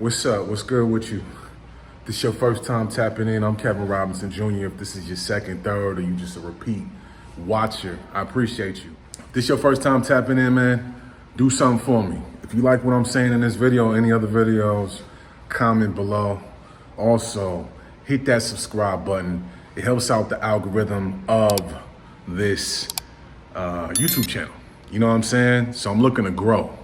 What's up? What's good with you? This your first time tapping in. I'm Kevin Robinson Jr. If this is your second, third, or you just a repeat watcher, I appreciate you. If this your first time tapping in, man, do something for me. If you like what I'm saying in this video or any other videos, comment below. Also, hit that subscribe button. It helps out the algorithm of this YouTube channel. You know what I'm saying? So I'm looking to grow.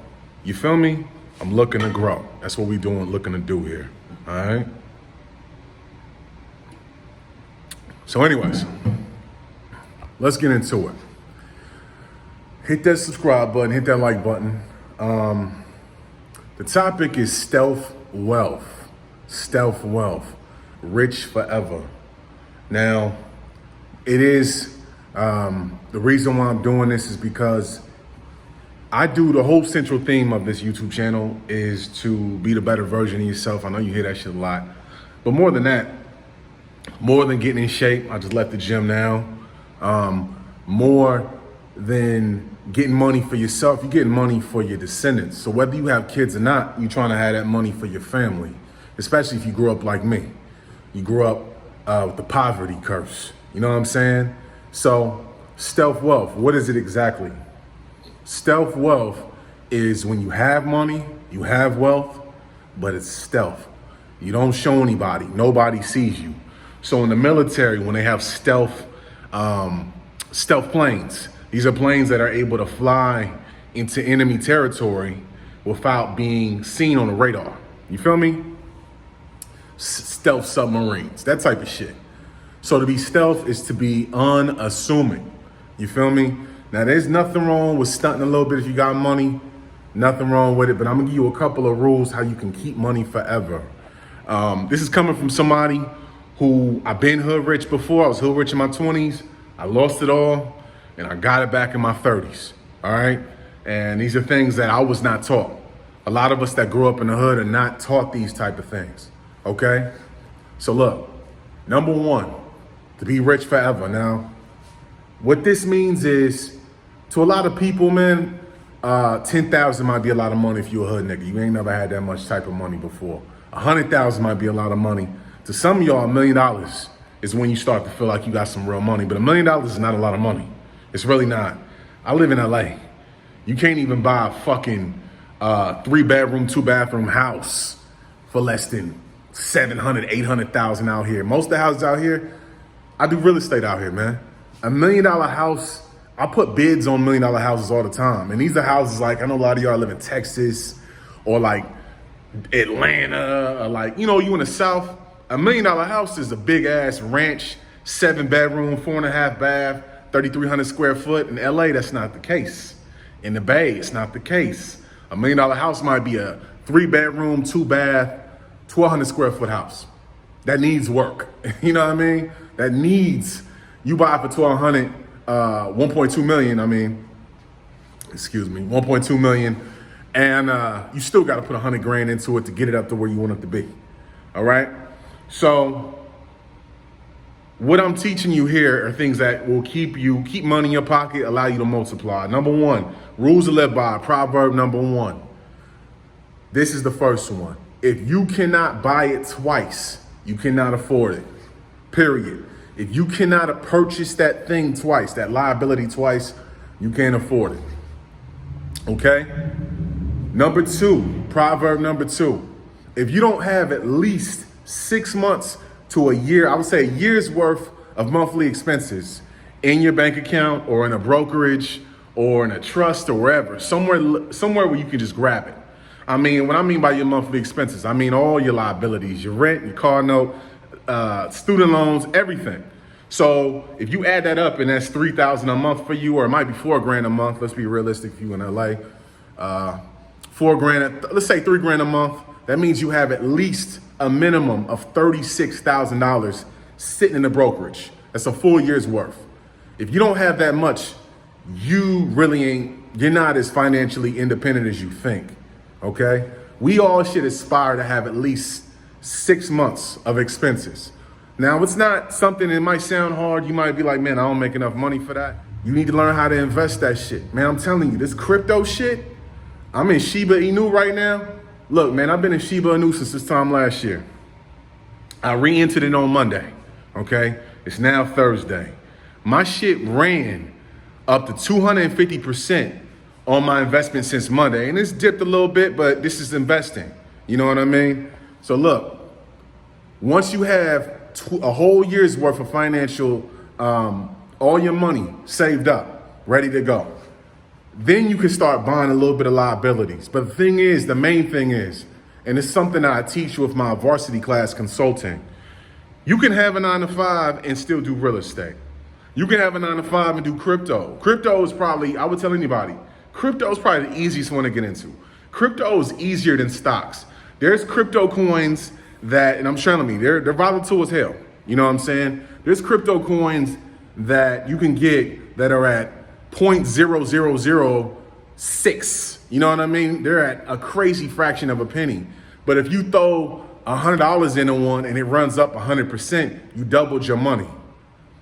You feel me? I'm looking to grow. That's what we doing, looking to do here. All right? So anyways, let's get into it. Hit that subscribe button, hit that like button. The topic is stealth wealth. Stealth wealth. Rich forever. Now, it is, the reason why I'm doing this is because the whole central theme of this YouTube channel is to be the better version of yourself. I know you hear that shit a lot, but more than that, more than getting in shape, I just left the gym now. More than getting money for yourself, you're getting money for your descendants. So whether you have kids or not, you're trying to have that money for your family, especially if you grew up like me. You grew up with the poverty curse. You know what I'm saying? So stealth wealth, what is it exactly? Stealth wealth is when you have money, you have wealth, but it's stealth. You don't show anybody, nobody sees you. So in the military, when they have stealth planes, these are planes that are able to fly into enemy territory without being seen on the radar. You feel me? Stealth submarines, that type of shit. So to be stealth is to be unassuming. You feel me? Now, there's nothing wrong with stunting a little bit if you got money. Nothing wrong with it, but I'm gonna give you a couple of rules how you can keep money forever. This is coming from somebody who I've been hood rich before. I was hood rich in my 20s. I lost it all, and I got it back in my 30s, all right? And these are things that I was not taught. A lot of us that grew up in the hood are not taught these type of things, okay? So look, number one, to be rich forever. Now, what this means is, to a lot of people, man, 10,000 might be a lot of money if you're a hood nigga. You ain't never had that much type of money before. 100,000 might be a lot of money. To some of y'all, $1 million is when you start to feel like you got some real money. But $1 million is not a lot of money. It's really not. I live in LA. You can't even buy a fucking 3-bedroom, 2-bathroom house for less than 700, 800,000 out here. Most of the houses out here, I do real estate out here, man. $1 million house, I put bids on $1 million houses all the time. And these are houses like, I know a lot of y'all live in Texas or like Atlanta or like, you in the South. $1 million house is a big ass ranch, 7-bedroom, 4.5 bath, 3,300 square foot. In LA, that's not the case. In the Bay, it's not the case. $1 million house might be a 3-bedroom, 2-bath, 1,200 square foot house. That needs work. You know what I mean? That needs, you buy it for 1,200, 1.2 million, 1.2 million. And you still got to put 100 grand into it to get it up to where you want it to be. All right. So what I'm teaching you here are things that will keep money in your pocket, allow you to multiply. Number one, rules to live by, proverb number one. This is the first one. If you cannot buy it twice, you cannot afford it, period. If you cannot purchase that thing twice, that liability twice, you can't afford it, okay? Number two, proverb number two. If you don't have at least 6 months to a year, I would say a year's worth of monthly expenses in your bank account or in a brokerage or in a trust or wherever, somewhere where you can just grab it. What I mean by your monthly expenses, I mean all your liabilities, your rent, your car note, student loans, everything. So if you add that up and that's $3,000 a month for you, or it might be $4,000 a month. Let's be realistic if you in LA, $4,000, let's say $3,000 a month. That means you have at least a minimum of $36,000 sitting in the brokerage. That's a full year's worth. If you don't have that much, you're not as financially independent as you think, okay? We all should aspire to have at least 6 months of expenses. Now, it's not something that might sound hard. You might be like, man, I don't make enough money for that. You need to learn how to invest that shit. Man, I'm telling you, this crypto shit, I'm in Shiba Inu right now. Look, man, I've been in Shiba Inu since this time last year. I re-entered it on Monday, okay? It's now Thursday. My shit ran up to 250% on my investment since Monday. And it's dipped a little bit, but this is investing. You know what I mean? So look, once you have a whole year's worth of financial, all your money saved up, ready to go, then you can start buying a little bit of liabilities. But the thing is, the main thing is, and it's something that I teach with my Varsity class consulting, you can have a 9-to-5 and still do real estate. You can have a 9-to-5 and do crypto. Crypto is probably, I would tell anybody, crypto is probably the easiest one to get into. Crypto is easier than stocks. There's crypto coins that, and I'm telling you, they're volatile as hell. You know what I'm saying? There's crypto coins that you can get that are at 0.0006. You know what I mean? They're at a crazy fraction of a penny. But if you throw $100 into one and it runs up 100%, you doubled your money.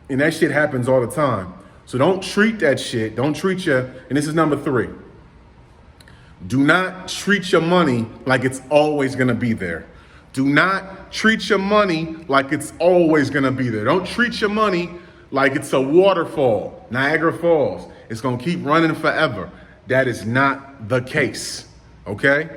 And that shit happens all the time. So don't treat that shit. Don't treat your, and this is number 3. Do not treat your money like it's always gonna be there. Do not treat your money like it's always gonna be there. Don't treat your money like it's a waterfall, Niagara Falls. It's gonna keep running forever. That is not the case, okay?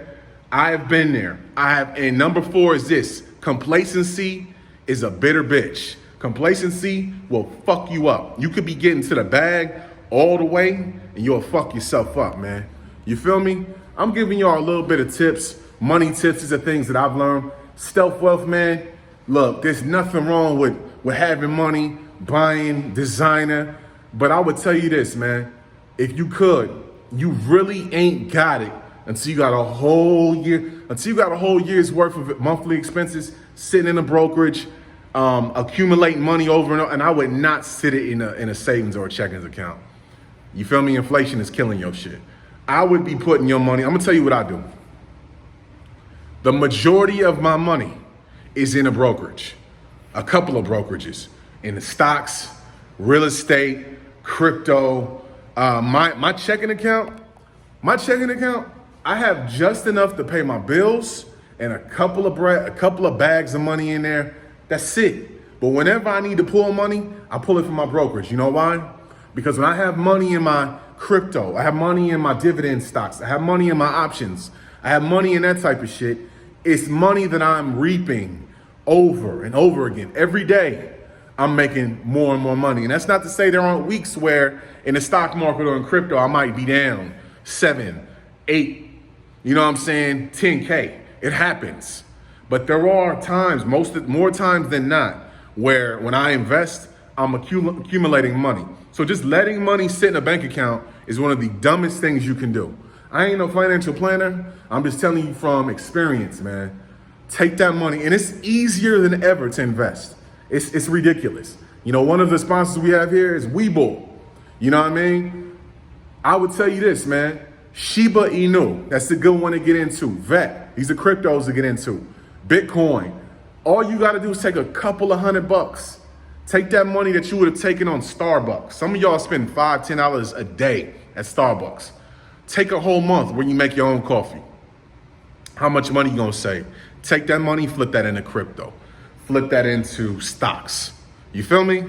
I've been there. And number 4 is this: complacency is a bitter bitch. Complacency will fuck you up. You could be getting to the bag all the way and you'll fuck yourself up, man. You feel me? I'm giving y'all a little bit of tips, money tips. These are things that I've learned. Stealth wealth, man. Look, there's nothing wrong with having money, buying designer. But I would tell you this, man. If you could, you really ain't got it until you got a whole year's worth of monthly expenses sitting in a brokerage, accumulating money over and over. And I would not sit it in a savings or a checkings account. You feel me? Inflation is killing your shit. I would be putting your money, I'm gonna tell you what I do. The majority of my money is in a brokerage, a couple of brokerages, in the stocks, real estate, crypto. My checking account, I have just enough to pay my bills and a couple of bags of money in there. That's it. But whenever I need to pull money, I pull it from my brokerage. You know why? Because when I have money in my crypto, I have money in my dividend stocks, I have money in my options, I have money in that type of shit, it's money that I'm reaping over and over again. Every day, I'm making more and more money. And that's not to say there aren't weeks where in the stock market or in crypto, I might be down 7, 8, you know what I'm saying, 10K. It happens. But there are times, more times than not, where when I invest, I'm accumulating money. So just letting money sit in a bank account is one of the dumbest things you can do. I ain't no financial planner. I'm just telling you from experience, man. Take that money, and it's easier than ever to invest. It's ridiculous. You know, one of the sponsors we have here is Webull. You know what I mean? I would tell you this, man. Shiba Inu, that's a good one to get into. VET, these are cryptos to get into. Bitcoin. All you gotta do is take a couple of $100. Take that money that you would have taken on Starbucks. Some of y'all spend $5, $10 a day at Starbucks. Take a whole month where you make your own coffee. How much money you gonna save? Take that money, flip that into crypto. Flip that into stocks. You feel me?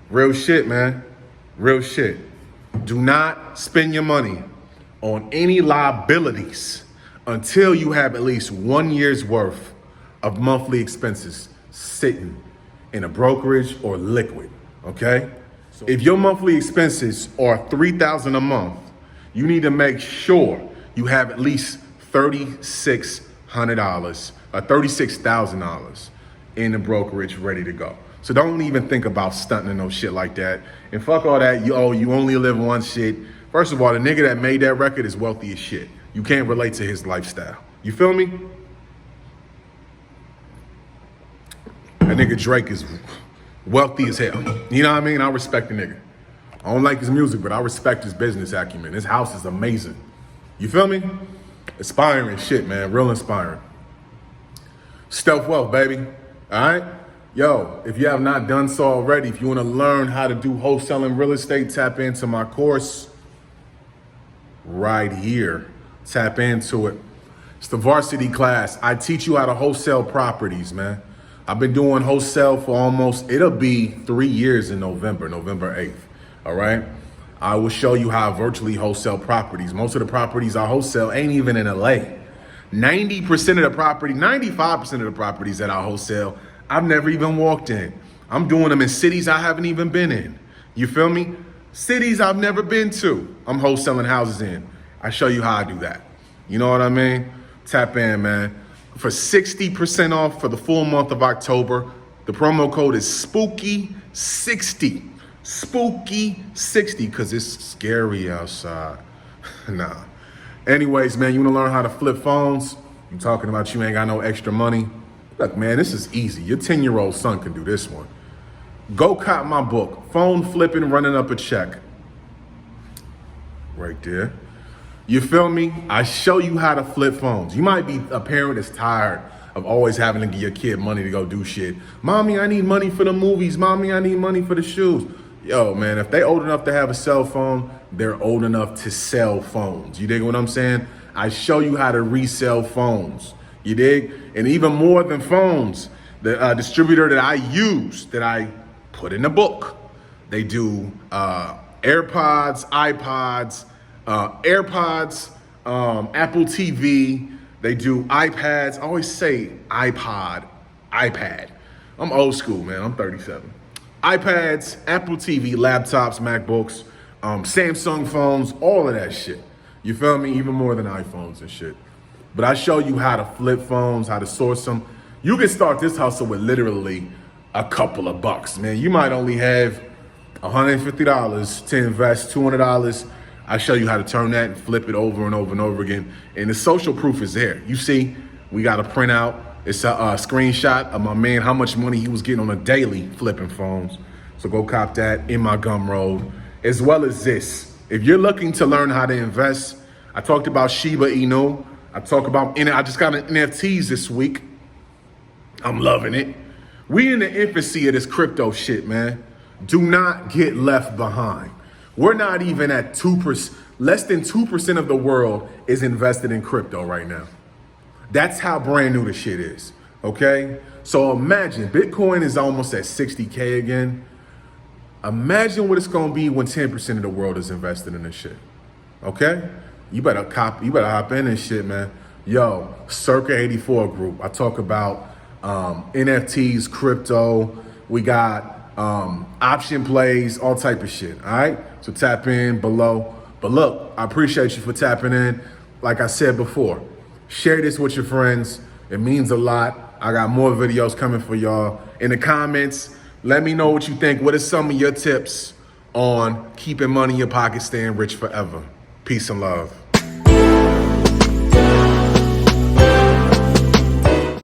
Real shit, man. Real shit. Do not spend your money on any liabilities until you have at least 1 year's worth of monthly expenses sitting in a brokerage or liquid, okay? So if your monthly expenses are $3,000 a month, you need to make sure you have at least $3,600 or $36,000 in the brokerage ready to go. So don't even think about stunting and no shit like that. And fuck all that, you only live one shit. First of all, the nigga that made that record is wealthy as shit. You can't relate to his lifestyle. You feel me? That nigga Drake is wealthy as hell. You know what I mean? I respect the nigga. I don't like his music, but I respect his business acumen. His house is amazing. You feel me? Inspiring shit, man. Real inspiring. Stealth wealth, baby. All right? Yo, if you have not done so already, if you want to learn how to do wholesaling real estate, tap into my course right here. Tap into it. It's the Varsity class. I teach you how to wholesale properties, man. I've been doing wholesale for it'll be 3 years in November 8th, all right? I will show you how I virtually wholesale properties. Most of the properties I wholesale ain't even in LA. 90% of the property, 95% of the properties that I wholesale, I've never even walked in. I'm doing them in cities I haven't even been in. You feel me? Cities I've never been to, I'm wholesaling houses in. I show you how I do that. You know what I mean? Tap in, man. For 60% off for the full month of October, the promo code is SPOOKY60. SPOOKY60, because it's scary outside. Nah. Anyways, man, you want to learn how to flip phones? You talking about you ain't got no extra money? Look, man, this is easy. Your 10-year-old son can do this one. Go cop my book, Phone Flipping, Running Up a Check. Right there. You feel me? I show you how to flip phones. You might be a parent that's tired of always having to give your kid money to go do shit. Mommy, I need money for the movies. Mommy, I need money for the shoes. Yo, man, if they old enough to have a cell phone, they're old enough to sell phones. You dig what I'm saying? I show you how to resell phones. You dig? And even more than phones, the distributor that I use, that I put in the book, they do AirPods, iPods, AirPods, Apple TV. They do iPads. I always say iPad. I'm old school, man. I'm 37. iPads, Apple TV, laptops, MacBooks, Samsung phones, all of that shit. You feel me? Even more than iPhones and shit. But I show you how to flip phones, how to source them. You can start this hustle with literally a couple of bucks, man. You might only have $150 to invest, $200. I show you how to turn that and flip it over and over and over again. And the social proof is there. You see, we got a printout. It's a screenshot of my man, how much money he was getting on a daily flipping phones. So go cop that in my Gumroad. As well as this. If you're looking to learn how to invest, I talked about Shiba Inu. I just got an NFTs this week. I'm loving it. We in the infancy of this crypto shit, man. Do not get left behind. We're not even at 2%. Less than 2% of the world is invested in crypto right now. That's how brand new the shit is, okay? So imagine, Bitcoin is almost at 60K again. Imagine what it's gonna be when 10% of the world is invested in this shit, okay? You better hop in this shit, man. Yo, Circa 84 group. I talk about NFTs, crypto. We got option plays, all type of shit, all right? So tap in below. But look, I appreciate you for tapping in. Like I said before, share this with your friends. It means a lot. I got more videos coming for y'all. In the comments, let me know what you think. What are some of your tips on keeping money in your pocket, staying rich forever? Peace and love.